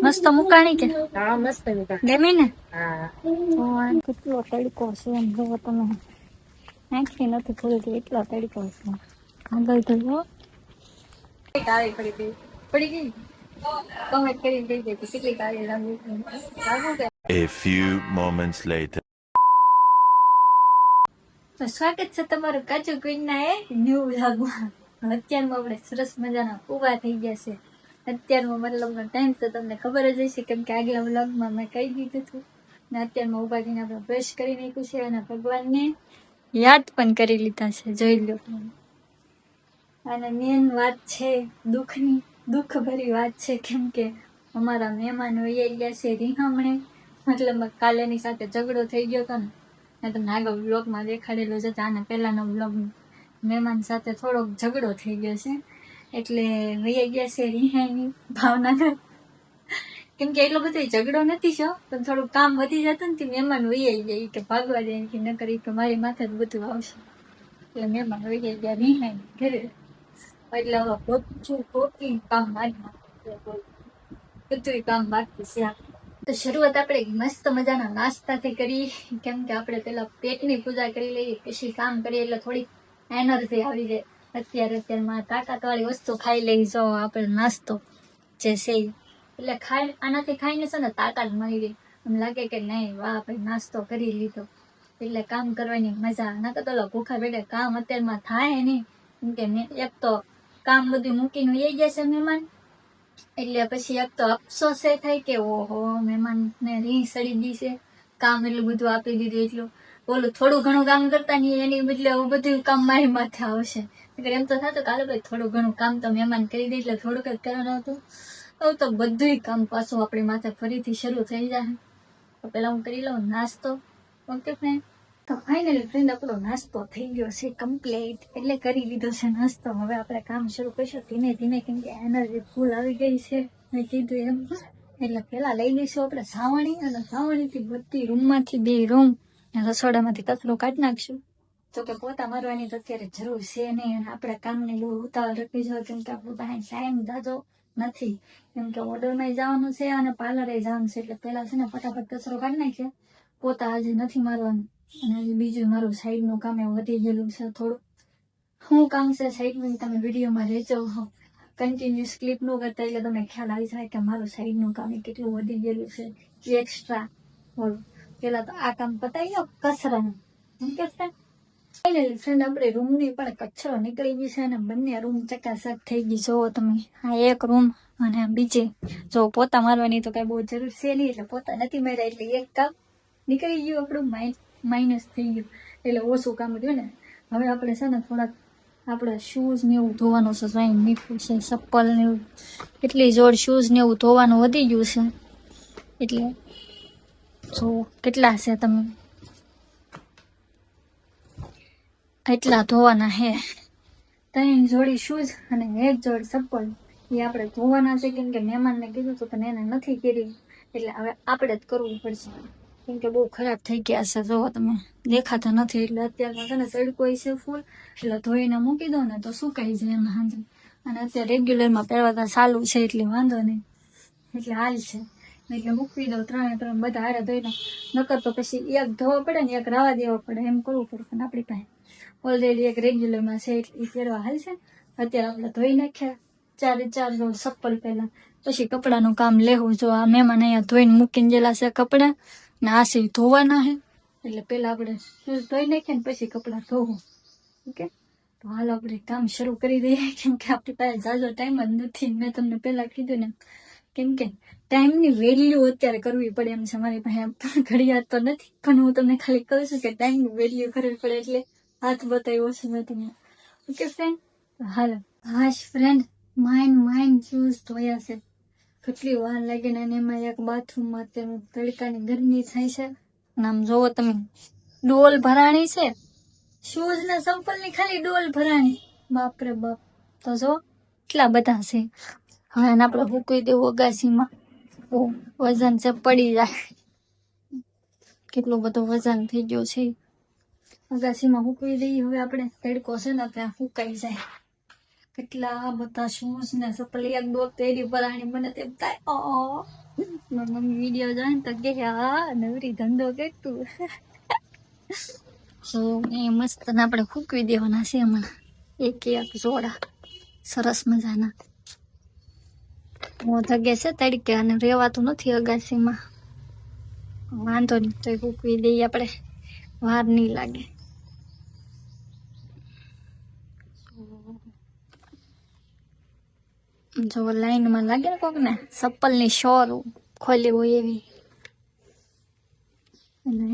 મસ્ત મુકાણી કે હા મસ્ત મુકા ગમી ને? હા કેટલો તડકો છે એમ જોવો તમે. આંખી નથી ખુલતી એટલો તડકો છે. આગળ તો જો કાળી પડી ગઈ કમેન્ટ કરી દઈ દે કેટલી કાળી લાગુ કે. A few moments later. તો સ્વાગત છે તમારું કાચું ક્વીનના એ ન્યૂ વ્લોગમાં. અત્યારમાં આપણે સરસ મજાના ઉભા થઈ ગયા છે. અત્યારમાં મતલબનો ટાઈમ તો તમને ખબર જ હશે કેમ કે આગલા વ્લોગમાં મેં કહી દીધું હતું. ને અત્યારમાં ઉભા થઈને આપણે બ્રશ કરી નાખ્યું છે અને ભગવાનને યાદ પણ કરી લીધા છે. જોઈ લો. અને મેન વાત છે દુઃખની, દુઃખભરી વાત છે કેમ કે અમારા મહેમાન વહી ગયા છે રીહામણે. મતલબ કાલે એની સાથે ઝઘડો થઈ ગયો હતો ને તમને આગળ બ્લોગમાં દેખાડેલો છે. આને પહેલાનો બ્લોગ મહેમાન સાથે થોડોક ઝઘડો થઈ ગયો છે એટલે વહી ગયા છે રીહાની ભાવનગર. કેમ કે એટલો બધો ઝઘડો નથી છો પણ થોડું કામ વધી જતું ને મહેમાન વહી જાય કે ભાગવા દે કે ન કરી કે મારી માથે જ બધું આવશે એટલે મહેમાન વહી ગયા રીહાની ઘરે. એટલે હવે બધું કામ બધું કામ બાકી છે. તો શરૂઆત આપણે મસ્ત મજાના નાસ્તાથી કરી કેમ કે આપણે પેલા પેટની પૂજા કરી લઈએ પછી કામ કરીએ એટલે થોડી એનર્જી આવી જાય. અત્યારમાં તાકાત વાળી વસ્તુ ખાઈ લઈ જો આપણે નાસ્તો જે છે એટલે આનાથી ખાઈને છે ને તાકાત મળી ગઈ. એમ લાગે કે નહીં વાહ ભાઈ નાસ્તો કરી લીધો એટલે કામ કરવાની મજા ના તો ભૂખા પેટે કામ અત્યારમાં થાય નહીં કેમ કે એક તો કામ બધું મૂકીને વહી ગયા છે મહેમાન એટલે પછી એક તો અફસોસ એ થાય કે ઓહો મહેમાનને રીહ સડી ગઈ છે કામ એટલું બધું આપી દીધું એટલું બોલું થોડું ઘણું કામ કરતા નહીં એની બદલે બધું કામ મારી માથે આવશે. એમ તો થતું કાલે ભાઈ થોડું ઘણું કામ તો મહેમાન કરી દે એટલે થોડુંક જ કરવાનું હતું. હવે તો બધું કામ પાછું આપણી માથે ફરીથી શરૂ થઈ જાય. તો પેલા હું કરી લઉં નાસ્તો. Okay friend. તો ફાઇનલી ફ્રેન્ડ આપણો નાસ્તો થઈ ગયો છે કમ્પ્લીટ એટલે કરી લીધો છે નાસ્તો. હવે આપણે કામ શરૂ કરીશું ધીમે ધીમે કેમ કે એનર્જી ફૂલ આવી ગઈ છે મેં કીધું એમ. એટલે પેલા લઈ લઈશું આપણે સાવણી અને સાવણીથી બધી રૂમમાંથી 2 રૂમ રસોડામાંથી કચરો કાઢી નાખશું. તો કે પોતા મારવાની તો અત્યારે જરૂર છે નહીં અને આપણે કામને બહુ ઉતાવળ રાખવી જોઈએ કેમ કે આપણું પાસે ટાઈમ જાજો નથી કેમ કે ઓર્ડરમાં જવાનું છે અને પાર્લરે જવાનું છે એટલે પેલા છે ને ફટાફટ કચરો કાઢી નાખીએ. પોતા આજે નથી મારવાનું અને બીજું મારું સાઈડનું કામ એવું વધી ગયેલું છે થોડું. શું કામ છે સાઈડનું તમે વિડીયોમાં રહેજો કન્ટિન્યુઅસ ક્લિપ ન કરતા એટલે તમને ખ્યાલ આવી જાય કે મારું સાઈડનું કામ કેટલું વધી ગયેલું છે એક્સ્ટ્રા. પેલા તો આ કામ પતાવી ગયો કચરાનું ફાઇનલી ફ્રેન્ડ આપણે રૂમની પણ કચરો નીકળી ગઈ છે અને બંને રૂમ ચકાચક થઈ ગઈ. જોવો તમે આ એક રૂમ અને બીજે જો પોતા મારવાની તો કઈ બહુ જરૂર છે નહીં એટલે પોતા નથી માર્યા એટલે એક કામ નીકળી ગયું આપણું માઇનસ થઈ ગયું એટલે ઓછું કામ થયું ને. હવે આપણે છે ને થોડાક આપણે શૂઝ ને એવું ધોવાનું છે મીઠું છે ચપ્પલ ને એવું કેટલી જોડ શૂઝ ને એવું ધોવાનું વધી ગયું છે એટલે જો કેટલા છે તમે એટલા ધોવાના હે. 3 જોડી શૂઝ અને 1 જોડ ચપ્પલ એ આપણે ધોવાના છે કેમ કે મહેમાનને કીધું તો પણ એને નથી કરી એટલે હવે આપણે જ કરવું પડશે કેમ કે બહુ ખરાબ થઈ ગયા છે. જોવો તમે દેખાતા નથી એટલે અત્યારમાં છે ને તડકો છે ફૂલ એટલે ધોઈને મૂકી દો ને તો સુકાઈ જાય એમ હાંજે. અને અત્યારે રેગ્યુલરમાં પહેરવાતા ચાલુ છે એટલે વાંધો નહીં એટલે હાલ છે એટલે મૂકી દો 3 બધા હારે ધોઈને નકર તો પછી એક ધોવા પડે ને એક રાવા દેવા પડે એમ કરવું પડે પણ આપણી પાસે ઓલરેડી એક રેગ્યુલરમાં છે એટલે એ પહેરવા હાલ છે. અત્યારે આપણે ધોઈ નાખ્યા 4 જોડ ચપ્પલ પહેલા પછી કપડાનું કામ લેવું. જો આ મહેમાન અહીંયા ધોઈને મૂકીને ગયેલા છે કપડા ને આ છે ધોવાના છે એટલે પેલા આપણે શૂઝ ધોઈ નાખીએ ને પછી કપડા ધોવું. ઓકે તો હાલ આપણે કામ શરૂ કરી દઈએ કેમ કે આપણી પાસે જાજો ટાઈમ જ નથી. મેં તમને પેલા કીધું ને કેમ કે ટાઈમની વેલ્યુ અત્યારે કરવી પડે એમ છે મારી પાસે ઘડિયાળ તો નથી પણ હું તમને ખાલી કહું છું કે ટાઈમની વેલ્યુ કરવી પડે એટલે હાથ બતાવ્યો છે મેં તમને. ઓકે ફ્રેન્ડ હાલો હાશ ફ્રેન્ડ માઇન શૂઝ ધોયા છે કેટલી વાર લાગી ને એમાં એક બાથરૂમમાં તેમ તડકાની ગરમી થાય છે. આમ જોવો તમે ડોલ ભરાણી છે શૂઝ ને ચપ્પલ ની ખાલી ડોલ ભરાણી બાપરે બાપ. તો જો કેટલા બધા છે. હવે એને આપણે મૂકી દેવું અગાસીમાં વજન છે પડી જાય કેટલો બધો વજન થઈ ગયો છે. અગાસીમાં મૂકવી દઈએ હવે આપણે તડકો છે ને ત્યાં સુકાઈ જાય કેટલા બધા શૂઝ ને ચપ્પલ એક દોત તેડી પરાણી મને તેમ થાય મારી મમ્મી વિડીયો જોઈ ને તો કે હા નવરી ધંધો કે તું સો એ મસ્ત ને આપણે ફૂકવી દેવાના છે હમણાં એક જોડા સરસ મજાના હું જગ્યા છે તડકે અને રેવાતું નથી અગાસીમાં વાંધો નહીં તો ફૂકવી દઈએ આપણે વાર નહીં લાગે જો લાઈનમાં લાગે ને કોક ને ચપ્પલની શોર ખોલી હોય એવી અને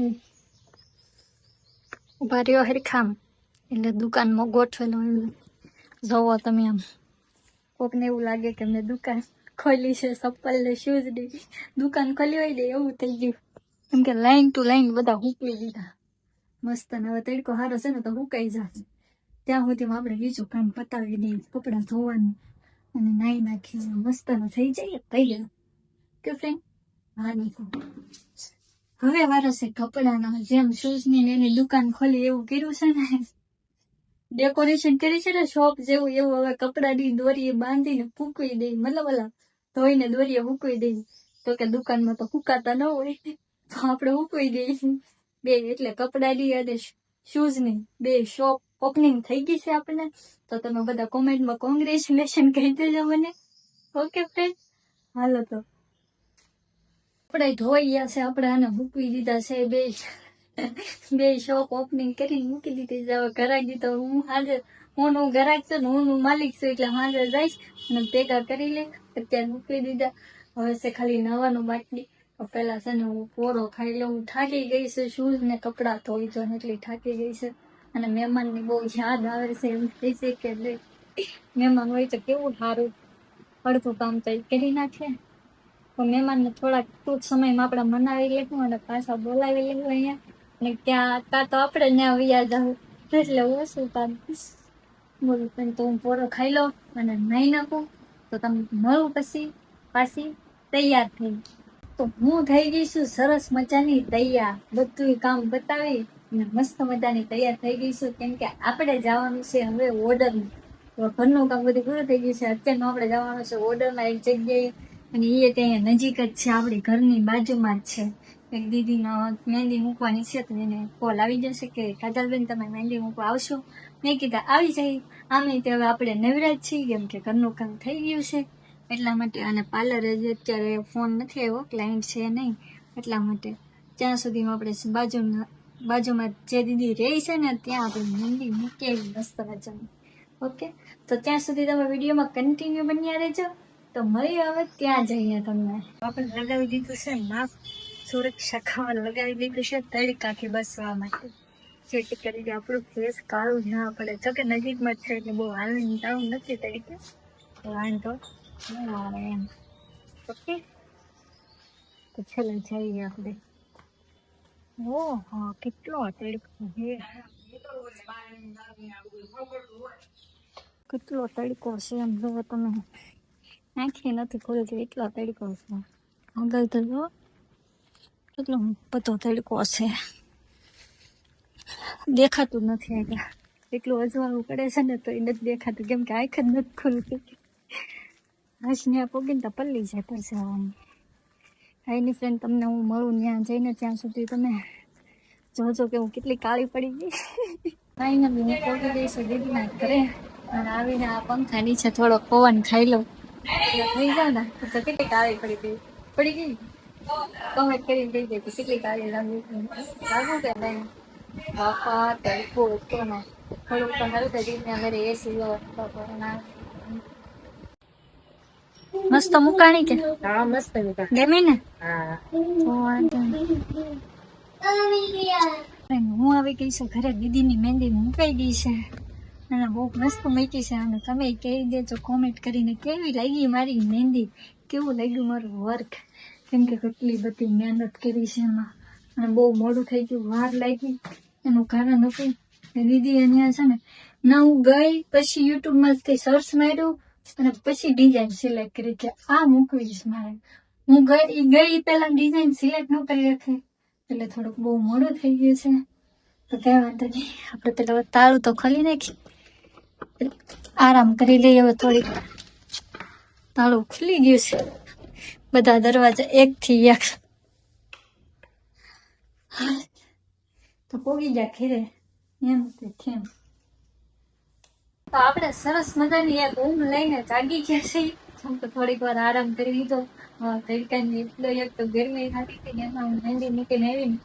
ઉભા રહ્યો હરખામ એટલે દુકાનમાં ગોઠવેલો એવું જોવો તમે આમ કોકને એવું લાગે કે મેં દુકાન ખોલી છે ચપ્પલ ને શૂઝ ની દુકાન ખોલી હોય ને એવું થઈ ગયું કેમ કે લાઈન ટુ લાઈન બધા હૂકવી દીધા મસ્ત ને હવે તડકો સારો છે ને તો હુકાઈ જશે ત્યાં સુધીમાં આપણે બીજું કામ પતાવી દઈએ કપડાં ધોવાનું અને નાઈ નાખીને મસ્ત નો થઈ જાય તૈયાર કે ફ્રેન્ડ હા નીકળો હવે વારો છે કપડાનો જેમ શૂઝ ની એની દુકાન ખોલી એવું કર્યું છે ને ડેકોરેશન કરી છે ને શોપ જેવું એવું હવે કપડાની દોરીએ બાંધીને ફૂકવી દઈ મતલબ ઓલા ધોઈને દોરીએ ફૂકવી દઈ તો કે દુકાનમાં તો ફૂકાતા ન હોય તો આપણે ફૂકવી દઈએ બે એટલે કપડાની અને શૂઝ ની બે શોપ ઓપનિંગ થઈ ગઈ છે આપણને તો તમે બધા કોમેન્ટમાં કોંગ્રેચ્યુલેશન કહી દેજો મને ઓકે ફ્રેન્ડ હાલો તો આપણે ધોઈ ગયા છે આપણે આને મૂકવી દીધા છે બે શોપ ઓપનિંગ કરીને મૂકી દીધી છે હવે ઘરાકી તો હું હાજર હું ઘરાક છું ને હું માલિક છું એટલે હાજર જઈશ અને ભેગા કરી લે અત્યારે મૂકી દીધા હવે છે ખાલી નવાનું બાટલી પેલા છે ને હું પોરો ખાઈ લઉં થાકી ગઈ છે શૂઝ ને કપડાં ધોઈ જો એટલી થાકી ગઈ છે અને મહેમાનની બહુ યાદ આવે છે એમ થઈ છે કે મહેમાન હોય તો કેવું સારું અડધું કામ તો કરી નાખે તો મહેમાનને થોડાક ટૂંક સમયમાં આપણે મનાવી લેવું અને પાછા બોલાવી લેવું અહીંયા અને ત્યાં તો આપણે ત્યાં વ્યા જાવ એટલે ઓછું કામ બોલું પણ તો હું પોરો ખાઈ લઉં અને નાઈ નાખું તો તમે મળું પછી પાછી તૈયાર થઈ તો હું થઈ ગઈ છું સરસ મજાની તૈયાર બધું કામ બતાવી અને મસ્ત મજાની તૈયાર થઈ ગઈ છું કેમ કે આપણે જવાનું છે હવે ઓર્ડરમાં ઘરનું કામ બધું પૂરું થઈ ગયું છે અત્યારનું આપણે જવાનું છે ઓર્ડરમાં એક જગ્યાએ અને એ ત્યાં નજીક જ છે આપણી ઘરની બાજુમાં જ છે એક દીદીનો મહેંદી મૂકવાની છે તો એને કોલ આવી જશે કે કાજલબેન તમે મહેંદી મૂકવા આવશો મેં કીધા આવી જાય આમે તે હવે આપણે નવરાજ છીએ કેમ કે ઘરનું કામ થઈ ગયું છે એટલા માટે અને પાર્લરે જ અત્યારે ફોન નથી આવ્યો ક્લાયન્ટ છે નહીં એટલા માટે ત્યાં સુધીમાં આપણે બાજુમાં જે દીદી રહે છે ને ત્યાં આપણે મહેંદી મૂકી આવી મસ્ત મજાની ઓકે તો ત્યાં સુધી તમે વિડીયોમાં કન્ટિન્યુ બન્યા રહેજો તો મળીએ હવે ત્યાં જઈએ તમને આપણે લગાવી દીધું છે માસ્ક સુરક્ષા ખાવા લગાવી દીધું છે તડકાથી બસવા માટે જેથી કરીને આપણું ફેસ કાળું ના પડે જો કે નજીકમાં જ છે એટલે બહુ હાલની જવું નથી તરીકે વાંધો નહીં આવે એમ ઓકે તો ચલો જઈએ આપણે ઓહો કેટલો તડકો છે કેટલો તડકો છે એમ જોવો તમે આંખી નથી ખોલી છે એટલો તડકો છે આગળ તો જો કેટલો બધો તડકો છે દેખાતું નથી આગળ એટલું અજવાળું પડે છે ને તો એ નથી દેખાતું કેમ કે આંખ જ નથી ખુલતી હાશને પોગીને તો પલ્લી જાય પરસેવાની એની ફ્રેન્ડ તમને હું મળું ત્યાં જઈને ત્યાં સુધી તમે જોજો કે હું કેટલી કાળી પડી ગઈ ફાઇનલી હું પોગી ગઈ છું દીદીના ઘરે અને આવીને આ પંખા નીચે થોડો પવન ખાઈ લઉં એટલે થઈ જાય ને તો કેટલી કાળી પડી ગઈ કમેન્ટ કરી દઈ ગઈ કેટલી કાળી લાગુ કે નહીં બાપા તડકો હતો ને થોડુંક તો હલકે દીદીને ઘરે એસી વ્યવસ્થા મસ્ત મુકાણી કે હા મસ્ત હતા ગમી ને હા હું આવી ગઈ છું ઘરે દીદીની મહેંદી મુકાઈ ગઈ છે અને બહુ મસ્ત મૂકી છે અને તમે કહી દેજો કોમેન્ટ કરીને કેવી લાગી મારી મહેંદી કેવું લાગ્યું મારું વર્ક કેમ કે કેટલી બધી મહેનત કરી છે એમાં અને બહુ મોડું થઈ ગયું વાર લાગી એનું કારણ હતું કે દીદી અહીંયા છે ને હું ગઈ પછી યુટ્યુબમાંથી સર્ચ માર્યું અને પછી ડિઝાઇન સિલેક્ટ કરી કે આ મૂકવી છે મારે હું ગઈ પહેલા ડિઝાઇન સિલેક્ટ ન કરી રાખી એટલે થોડુંક બહુ મોડું થઈ ગયું છે તો કઈ વાંધો નહીં આપણે પેલા તાળું તો ખોલી નાખી આરામ કરી લઈએ હવે થોડીક. તાળું ખુલી ગયું છે, બધા દરવાજા એક થી એક. તો પોગી ગયા ઘેરે એમ તે કેમ. તો આપણે સરસ મજાની એક ઊંઘ લઈને જાગી ગયા છીએ. જેમ કે થોડીક વાર આરામ કરી લીધો. તડકાની એટલો એક તો ગરમી થતી હતી ને એમાં હું મહેંદી મૂકીને આવીને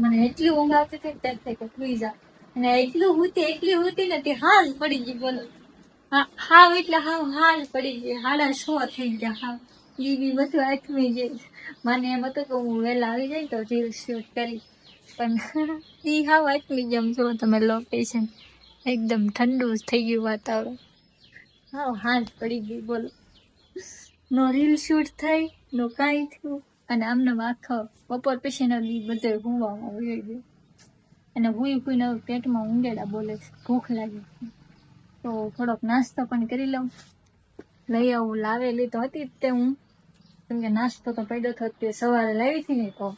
મને એટલી ઊંઘ આવતી હતી ને ત્યારે કે સુઈ જા. અને એટલી હુતી ને તે હાલ પડી ગઈ બોલો. હાવ એટલે હાલ પડી ગઈ. 6:30 થઈ ગયા. હાવ ઈ બી બધું આથમી ગઈ. મને એમ હતું કે હું વહેલા આવી જાય તો રીલ શૂટ કરી, પણ ઈ હાવ આથમી ગઈ. જો તમે લોકેશન એકદમ ઠંડુ થઈ ગયું વાતાવરણ. હાલ પડી ગઈ બોલો. નો રીલ શૂટ થઈ, નો કાંઈ થયું. અને આમને આખો બપોર પછીનો દી બધે હુવામાં વહી ગયો. અને હુઈને પેટમાં ઊંડેડા બોલે છે, ભૂખ લાગી. તો થોડોક નાસ્તો પણ કરી લઉં. લઈ આવું લાવેલી તો હતી તે હું, કેમ કે નાસ્તો તો પડ્યો હતો તે સવારે લાવી હતી ને, તો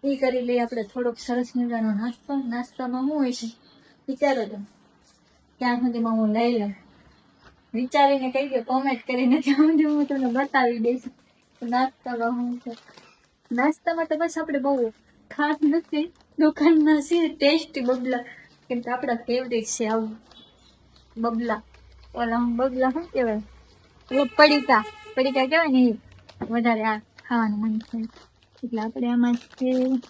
એ કરી લઈએ આપણે થોડોક સરસ મજાનો નાસ્તો. નાસ્તામાં શું હોય છે વિચારો તો, ત્યાં સુધીમાં હું લઈ લઉં. વિચારીને કહી દો, કોમેન્ટ કરીને ત્યાં સુધી હું તમને બતાવી દઈશ નાસ્તામાં શું છે. નાસ્તામાં તો બસ આપણે બહુ ખાસ નથી, દુકાનના છે ટેસ્ટી બબલા, કેમ કે આપણા ફેવરેટ છે આવું બબલા. ઓલા બબલા શું કહેવાય, પડીકા કહેવાય ને, એ વધારે આ ખાવાનું મન થાય. એટલે આપણે આમાંથી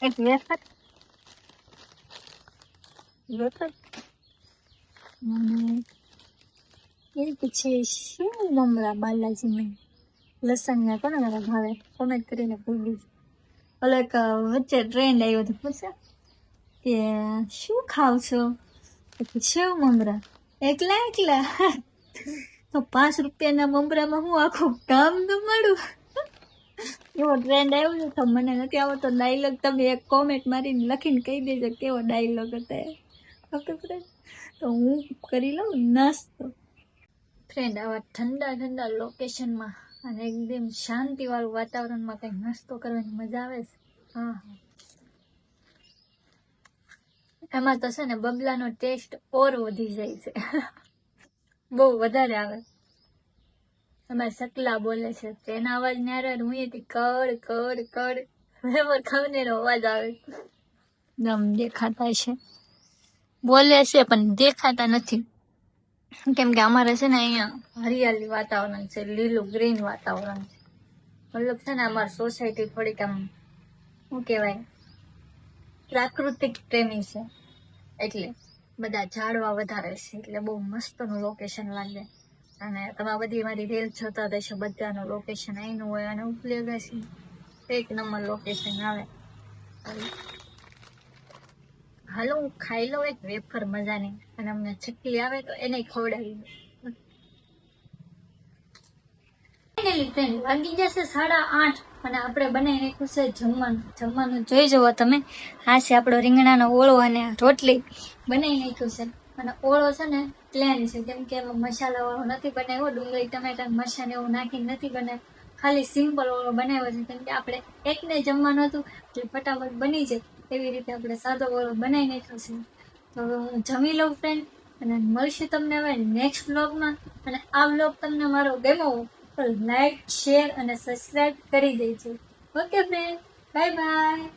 એક વેફર અને એ પછી શું મમરા બાલાજી મેં લસણના કોને મારા ભાવે, કોમેન્ટ કરીને ભૂલી. ઓલો એક વચ્ચે ટ્રેન્ડ આવ્યો હતો, પૂછે કે શું ખાવ છો, સેવ મમરા એકલા તો 5 રૂપિયાના મમરામાં હું આખું કામ તો મળું. એવો ટ્રેન્ડ આવ્યો છે. તો મને નથી આવડતો ડાયલોગ, તમે એક કોમેન્ટ મારીને લખીને કહી દેજો કેવો ડાયલોગ હતો. ઓકે ફ્રેન્ડ, તો હું કરી લઉં નાસ્તો. ફ્રેન્ડ, આવા ઠંડા લોકેશનમાં અને એકદમ શાંતિવાળું વાતાવરણમાં કંઈક નાસ્તો કરવાની મજા આવે છે. હા, એમાં તો છે ને બબલાનો ટેસ્ટ ઓર વધી જાય છે. બહુ વધારે આવે. એમાં સકલા બોલે છે, તેના અવાજ ને હારે હું એથી કડ બરાબર ખવનેનો અવાજ આવે. ગમ દેખાતા છે, બોલે છે પણ દેખાતા નથી. કેમ કે અમારે છે ને અહીંયા હરિયાળી વાતાવરણ છે, લીલું ગ્રીન વાતાવરણ છે. મતલબ છે ને અમારી સોસાયટી થોડીક આમ શું કહેવાય, પ્રાકૃતિક પ્રેમી છે. એટલે બધા ઝાડવા વધારે છે, એટલે બહુ મસ્તનું લોકેશન લાગે. અને તમે બધી મારી રીલ જોતા રહેશો, બધાનું લોકેશન અહીંનું હોય અને ઉપલી અગાસી એક નંબર લોકેશન આવે. હાલો હું ખાઈ લઉં એક વેફર મજાની, અને અમને ચકલી આવે તો એને ખવડાવી દઉં. વાગી જશે 8:30 અને આપણે બનાવી નાખ્યું છે જમવાનું જોઈ જવો તમે. આ છે આપણો રીંગણાનો ઓળો અને રોટલી બનાવી નાખ્યું છે. અને ઓળો છે ને પ્લેન છે, કેમ કે એમાં મસાલા વાળો નથી બનાવ્યો, ડુંગળી ટમેટા મરચાં એવું નાખીને નથી બનાવ્યો, ખાલી સિમ્પલ ઓળો બનાવ્યો છે. કેમ કે આપણે એકને જમવાનું હતું એટલે ફટાફટ બની જાય એવી રીતે આપણે સાદો ઓળો બનાવી નાખ્યો છે. તો હવે હું જમી લઉં ફ્રેન્ડ, અને મળશું તમને હવે નેક્સ્ટ વ્લોગમાં. અને આ વ્લોગ તમને મારો ગમ્યો તો લાઈક, શેર અને સબસ્ક્રાઇબ કરી દેજો. Okay friend, bye.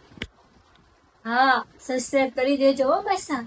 હા, સબસ્ક્રાઇબ કરી દેજો હો પાછા.